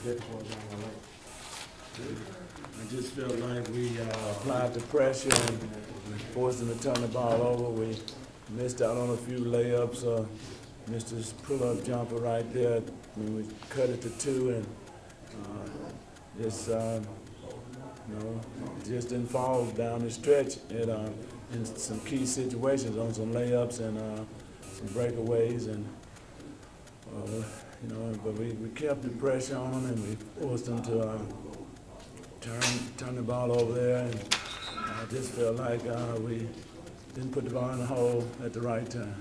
difficult down the lane? I just felt like we applied the pressure and forced them to turn the ball over. We missed out on a few layups. Missed this pull-up jumper right there when we cut it to 2, and just didn't fall down the stretch in some key situations on some layups and some breakaways, and but we kept the pressure on them and we forced them to turn the ball over there, and I just felt like we didn't put the ball in the hole at the right time.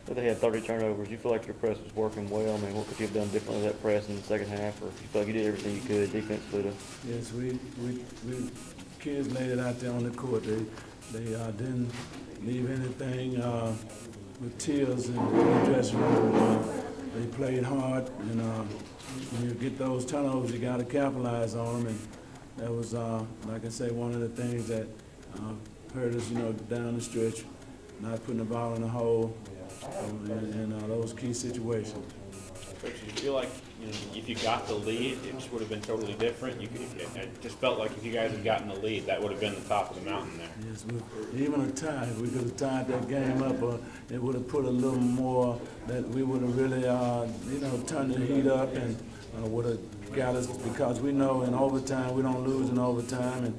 But they had 30 turnovers. You feel like your press was working well? I mean, what could you have done differently with that press in the second half, or you feel like you did everything you could defensively? Yes, we kids laid it out there on the court. They didn't leave anything with tears in the dressing room. They played hard, and when you get those turnovers, you got to capitalize on them. And that was, like I say, one of the things that hurt us, down the stretch, not putting the ball in the hole in those key situations. Coach, did you feel like if you got the lead, it just would have been totally different? It just felt like if you guys had gotten the lead, that would have been the top of the mountain there. Yes, even a tie, if we could have tied that game up, it would have put a little more, that we would have really, turned the heat up, and would have got us, because we know in overtime, we don't lose in overtime, and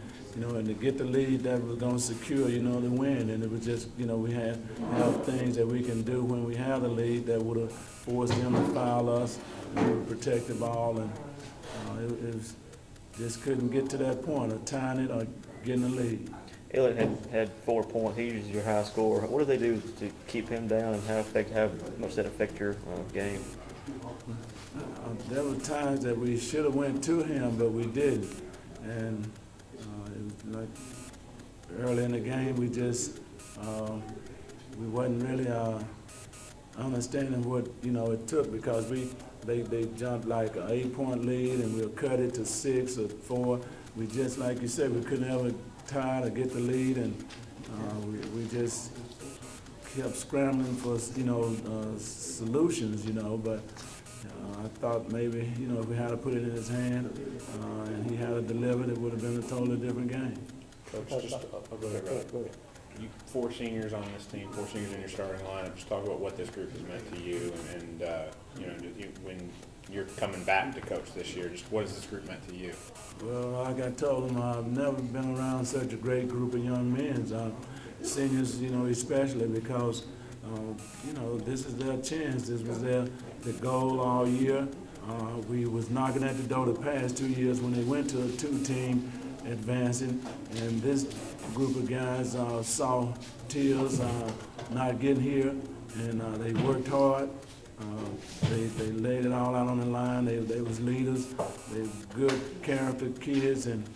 to get the lead, that was going to secure, the win. And it was just, we have things that we can do when we have the lead that would have forced them to foul us, and we would protect the ball, and it was, just couldn't get to that point of tying it or getting the lead. Elliott had 4 points. He's usually your high scorer. What do they do to keep him down, and how much does that affect your game? There were times that we should have went to him, but we didn't. And it was like early in the game, we just we wasn't really understanding what it took, because they jumped like an 8-point lead and we'll cut it to 6 or 4. We just, like you said, we couldn't ever tie or get the lead, and we just kept scrambling for solutions, but. I thought maybe, if we had to put it in his hand and he had to deliver it, it would have been a totally different game. Coach, go ahead. You 4 seniors on this team, 4 seniors in your starting lineup. Just talk about what this group has meant to you, and when you're coming back to coach this year, just what has this group meant to you? Well, like I told him, I've never been around such a great group of young men, seniors, especially because this is their chance. This was the goal all year. We was knocking at the door the past 2 years when they went to a 2-team advancing, and this group of guys saw tears not getting here, and they worked hard. They laid it all out on the line. They was leaders. They good character kids, and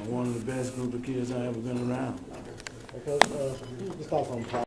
one of the best group of kids I ever been around. Because just off on